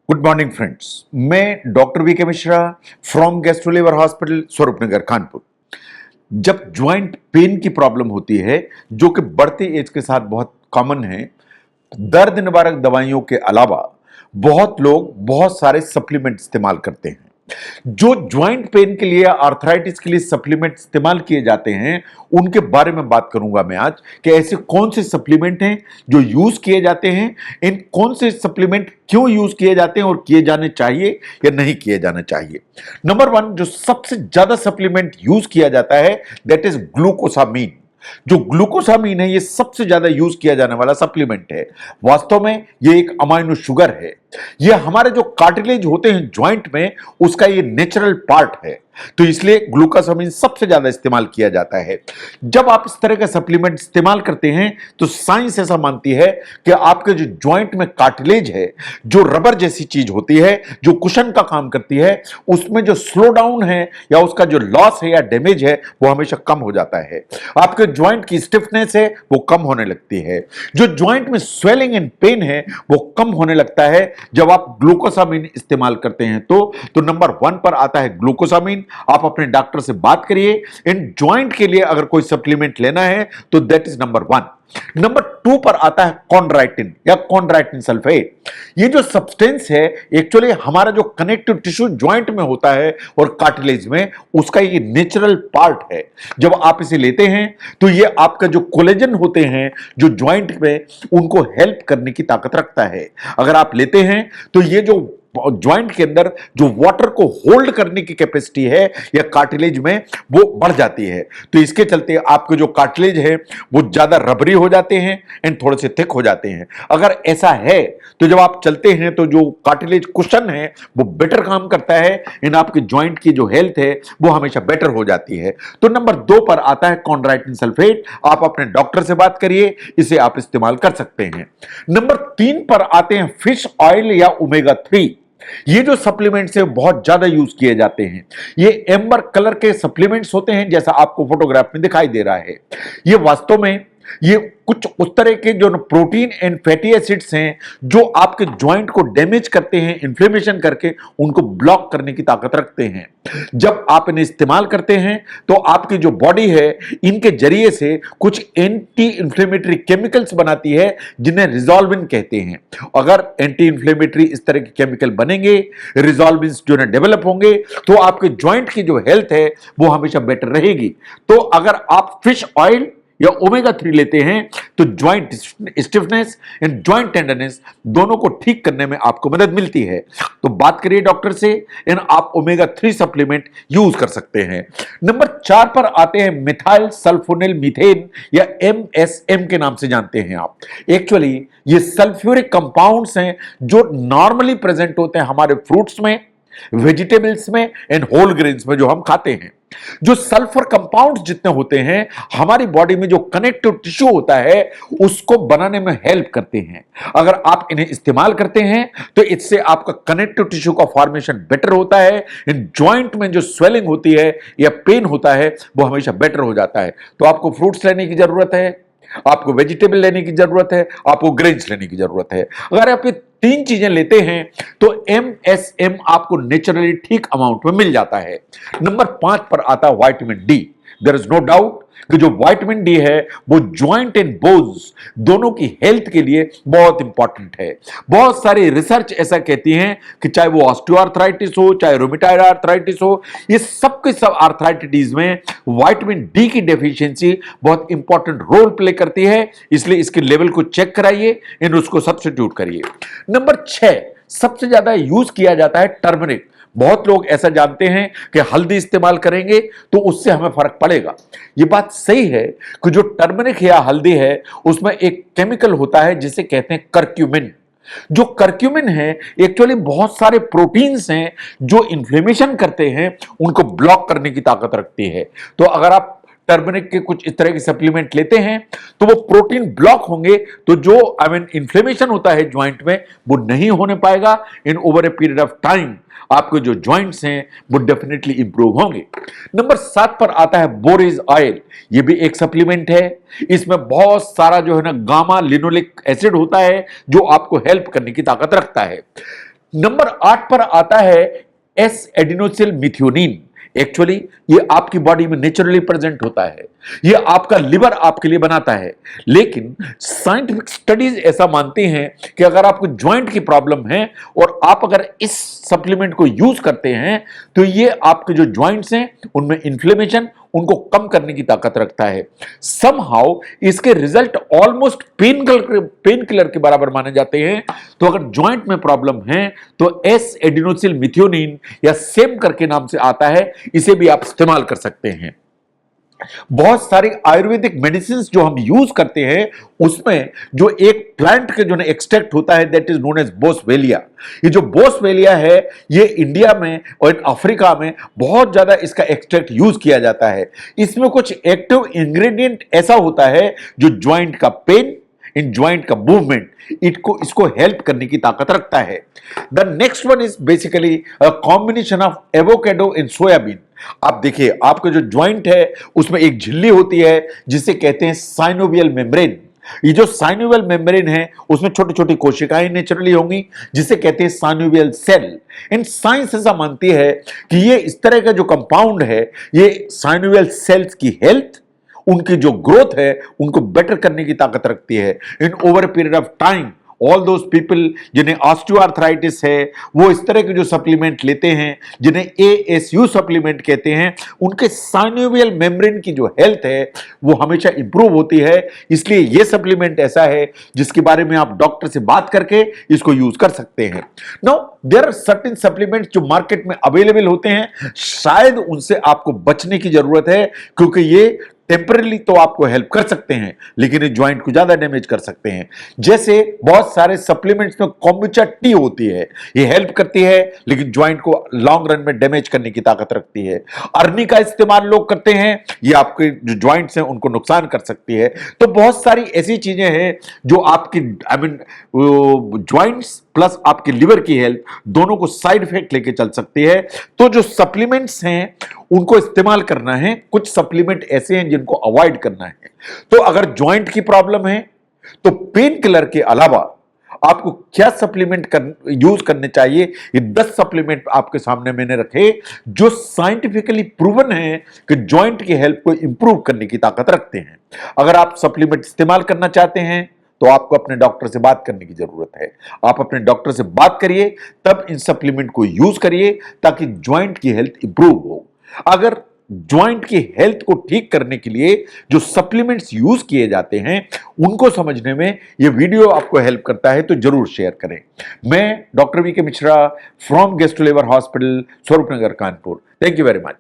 Good morning friends. मैं doctor V K Mishra from गैस्ट्रोलीवर hospital Swarupnagar Kanpur. जब joint pain की problem होती है जो कि बढ़ती एज के साथ बहुत कॉमन है, दर्द निवारक दवाइयों के अलावा बहुत लोग बहुत सारे सप्लीमेंट इस्तेमाल करते हैं। जो ज्वाइंट पेन के लिए, आर्थराइटिस के लिए सप्लीमेंट इस्तेमाल किए जाते हैं, उनके बारे में बात करूंगा मैं आज कि ऐसे कौन से सप्लीमेंट हैं जो यूज किए जाते हैं, इन कौन से सप्लीमेंट क्यों यूज किए जाते हैं और किए जाने चाहिए या नहीं किए जाने चाहिए। नंबर वन, जो सबसे ज्यादा सप्लीमेंट यूज किया जाता है दैट इज ग्लूकोसामीन। जो ग्लूकोसामीन है, ये सबसे ज्यादा यूज किया जाने वाला सप्लीमेंट है। वास्तव में ये एक अमाइनो शुगर है। ये हमारे जो कार्टिलेज होते हैं ज्वाइंट में, उसका ये नेचुरल पार्ट है, तो इसलिए ग्लूकोसामीन सबसे ज्यादा इस्तेमाल किया जाता है। जब आप इस तरह का सप्लीमेंट इस्तेमाल करते हैं तो साइंस ऐसा मानती है कि आपके जो ज्वाइंट में कार्टिलेज है, जो रबर जैसी चीज होती है, जो कुशन का काम करती है, उसमें जो स्लो डाउन है या उसका जो लॉस है या डैमेज है, वो हमेशा कम हो जाता है। आपके ज्वाइंट की स्टिफनेस है वो कम होने लगती है। जो ज्वाइंट में स्वेलिंग एंड पेन है वो कम होने लगता है जब आप ग्लूकोसामीन इस्तेमाल करते हैं। तो नंबर वन पर आता है ग्लूकोसामीन। आप अपने डॉक्टर से बात करिए। इन ज्वाइंट के लिए अगर कोई सप्लीमेंट लेना है तो that is number one. Number two पर आता है कॉन्ड्राइटिन या कॉन्ड्राइटिन सल्फेट। ये जो सब्सटेंस है, एक्चुअली हमारा जो कनेक्टिव टिश्यू ज्वाइंट में होता है और कार्टिलेज में, उसका ये नेचुरल पार्ट है। जब आप इसे लेते हैं तो ये आपका जो कोलेजन होते हैं जो ज्वाइंट में, उनको हेल्प करने की ताकत रखता है। अगर आप लेते हैं तो ये जो ज्वाइंट के अंदर जो वाटर को होल्ड करने की कैपेसिटी है या कार्टिलेज में, वो बढ़ जाती है। तो इसके चलते आपके जो कार्टिलेज है वो ज्यादा रबरी हो जाते हैं एंड थोड़े से थिक हो जाते हैं। अगर ऐसा है तो जब आप चलते हैं तो जो कार्टिलेज कुशन है वो बेटर काम करता है, इन आपके ज्वाइंट की जो हेल्थ है वो हमेशा बेटर हो जाती है। तो नंबर दो पर आता है कॉन्ड्राइटिन सल्फेट। आप अपने डॉक्टर से बात करिए, इसे आप इस्तेमाल कर सकते हैं। नंबर तीन पर आते हैं फिश ऑयल या ओमेगा 3। ये जो सप्लीमेंट्स हैं बहुत ज्यादा यूज किए जाते हैं। ये एम्बर कलर के सप्लीमेंट्स होते हैं, जैसा आपको फोटोग्राफ में दिखाई दे रहा है। ये वास्तव में ये कुछ उस तरह के जो प्रोटीन एंड फैटी एसिड्स हैं जो आपके ज्वाइंट को डैमेज करते हैं, इन्फ्लेमेशन करके उनको ब्लॉक करने की ताकत रखते हैं। जब आप इन्हें इस्तेमाल करते हैं तो आपकी जो बॉडी है, इनके जरिए से कुछ एंटी इंफ्लेमेटरी केमिकल्स बनाती है जिन्हें रिजॉल्विन कहते हैं। अगर एंटी इंफ्लेमेटरी इस तरह के केमिकल बनेंगे, रिजॉल्विन्स जो है डेवलप होंगे, तो आपके ज्वाइंट की जो हेल्थ है वो हमेशा बेटर रहेगी। तो अगर आप फिश ऑयल या ओमेगा 3 लेते हैं तो joint stiffness and joint tenderness दोनों को ठीक करने में आपको मदद मिलती है। तो बात करिए डॉक्टर से, इन आप ओमेगा 3 सप्लीमेंट यूज कर सकते हैं। नंबर 4 पर आते हैं मिथाइल सल्फोनिल मीथेन या MSM के नाम से जानते हैं आप। एक्चुअली ये सल्फ्यूरिक कंपाउंड्स हैं जो नॉर्मली प्रेजेंट होते हैं हमारे फ्रूट्स में, वेजिटेबल्स में एंड होल ग्रेन्स में जो हम खाते हैं। जो सल्फर कंपाउंड्स जितने होते हैं, हमारी बॉडी में जो कनेक्टिव टिश्यू होता है उसको बनाने में हेल्प करते हैं। अगर आप इन्हें इस्तेमाल करते हैं तो इससे आपका कनेक्टिव टिश्यू का फॉर्मेशन बेटर होता है। इन जॉइंट में जो स्वेलिंग होती है या पेन होता है वो हमेशा बेटर हो जाता है। तो आपको फ्रूट्स लेने की जरूरत है, आपको वेजिटेबल लेने की जरूरत है, आपको ग्रेन्स लेने की जरूरत है। अगर आप ये तीन चीजें लेते हैं तो MSM आपको नेचुरली ठीक अमाउंट में मिल जाता है। नंबर 5 पर आता है vitamin D. There is no doubt कि जो विटामिन डी है वो ज्वाइंट एंड बोन्स दोनों की हेल्थ के लिए बहुत इंपॉर्टेंट है। बहुत सारी रिसर्च ऐसा कहती हैं कि चाहे वो ऑस्टियोआर्थराइटिस हो, चाहे रोमेटॉइड आर्थराइटिस हो, ये सब के सब आर्थराइटिस में विटामिन डी की डेफिशिएंसी बहुत इंपॉर्टेंट रोल प्ले करती है। इसलिए इसके लेवल को चेक कराइए, इन उसको सब्स्टिट्यूट करिए। नंबर 6 सबसे ज्यादा यूज किया जाता है टर्मरिक। बहुत लोग ऐसा जानते हैं कि हल्दी इस्तेमाल करेंगे तो उससे हमें फर्क पड़ेगा। यह बात सही है कि जो टर्मरिक या हल्दी है उसमें एक केमिकल होता है जिसे कहते हैं करक्यूमिन। जो करक्यूमिन है एक्चुअली बहुत सारे प्रोटीन्स हैं जो इन्फ्लेमेशन करते हैं, उनको ब्लॉक करने की ताकत रखती है। तो अगर आप टर्मरिक के कुछ इस तरह के सप्लीमेंट लेते हैं तो वो प्रोटीन ब्लॉक होंगे, तो जो इन्फ्लेमेशन होता है ज्वाइंट में वो नहीं होने पाएगा। इन over a period of time आपके जो जॉइंट्स हैं वो डेफिनेटली इंप्रूव होंगे। नंबर 7 पर आता है बोरेज ऑयल। ये भी एक सप्लीमेंट है। इसमें बहुत सारा जो है ना गामा लिनोलिक एसिड होता है जो आपको हेल्प करने की ताकत रखता है। नंबर 8 पर आता है एस एडिनोसिल मिथ्योनिन। एक्चुअली ये आपकी बॉडी में नेचुरली प्रेजेंट होता है, ये आपका लिवर आपके लिए बनाता है, लेकिन साइंटिफिक स्टडीज ऐसा मानती हैं कि अगर आपको ज्वाइंट की प्रॉब्लम है और आप अगर इस सप्लीमेंट को यूज करते हैं तो ये आपके जो ज्वाइंट्स हैं उनमें इन्फ्लेमेशन उनको कम करने की ताकत रखता है। समहाउ इसके रिजल्ट ऑलमोस्ट पेन किलर के बराबर माने जाते हैं। तो अगर ज्वाइंट में प्रॉब्लम है तो एस एडिनोसिल मिथ्योनिन या सेम करके नाम से आता है, इसे भी आप इस्तेमाल कर सकते हैं। बहुत सारी आयुर्वेदिक मेडिसिन जो हम यूज करते हैं उसमें जो एक प्लांट के जो एक्सट्रैक्ट होता है दैट इज नोन एज बोसवेलिया। ये जो बोसवेलिया है ये इंडिया में और अफ्रीका में बहुत ज्यादा इसका एक्सट्रैक्ट यूज किया जाता है। इसमें कुछ एक्टिव इंग्रेडिएंट ऐसा होता है जो ज्वाइंट का पेन, इन ज्वाइंट का मूवमेंट इसको हेल्प करने की ताकत रखता है। The next one is basically a combination of avocado in soybean. आप देखिए आपका जो ज्वाइंट है उसमें एक झिल्ली होती है जिसे कहते हैं साइनोवियल मेम्ब्रेन। ये जो साइनोवियल मेम्ब्रेन है उसमें छोटी छोटी कोशिकाएं नेचुरली होंगी जिसे कहते हैं साइनोवियल सेल। इन साइंस ऐसा मानती है कि ये इस तरह का जो कंपाउंड है ये साइनोवियल सेल्स की हेल्थ, उनकी जो ग्रोथ है उनको बेटर करने की ताकत रखती है। इन over period of time all those people जिन्हें ऑस्टियोआर्थराइटिस है वो इस तरह के जो सप्लीमेंट लेते हैं जिन्हें एएसयू सप्लीमेंट कहते हैं, उनके साइनोवियल मेम्ब्रेन की जो हेल्थ है वो हमेशा इंप्रूव होती है। इसलिए ये सप्लीमेंट ऐसा है जिसके बारे में आप डॉक्टर से बात करके इसको यूज कर सकते हैं। Now there are certain supplements जो मार्केट में अवेलेबल होते हैं, शायद उनसे आपको बचने की जरूरत है क्योंकि ये टेम्पररी तो आपको हेल्प कर सकते हैं लेकिन ये ज्वाइंट को ज्यादा डैमेज कर सकते हैं। जैसे बहुत सारे सप्लीमेंट्स में कोम्बुचा टी होती है, ये हेल्प करती है लेकिन ज्वाइंट को लॉन्ग रन में डैमेज करने की ताकत रखती है। अर्नी का इस्तेमाल लोग करते हैं, ये आपके जो ज्वाइंट्स हैं उनको नुकसान कर सकती है। तो बहुत सारी ऐसी चीजें हैं जो आपकी ज्वाइंट्स प्लस आपके लिवर की हेल्थ दोनों को साइड इफेक्ट लेके चल सकती है। तो जो सप्लीमेंट्स हैं उनको इस्तेमाल करना है, कुछ सप्लीमेंट ऐसे हैं जिनको अवॉइड करना है। तो अगर ज्वाइंट की प्रॉब्लम है तो पेन किलर के अलावा आपको क्या सप्लीमेंट यूज करने चाहिए, ये 10 सप्लीमेंट आपके सामने मैंने रखे जो साइंटिफिकली प्रूवन है कि ज्वाइंट की हेल्थ को इंप्रूव करने की ताकत रखते हैं। अगर आप सप्लीमेंट इस्तेमाल करना चाहते हैं तो आपको अपने डॉक्टर से बात करने की जरूरत है। आप अपने डॉक्टर से बात करिए, तब इन सप्लीमेंट को यूज करिए ताकि ज्वाइंट की हेल्थ इंप्रूव हो। अगर ज्वाइंट की हेल्थ को ठीक करने के लिए जो सप्लीमेंट्स यूज किए जाते हैं उनको समझने में यह वीडियो आपको हेल्प करता है तो जरूर शेयर करें। मैं doctor V K Mishra from gastro liver hospital, Swarupnagar, Kanpur. Thank you very much.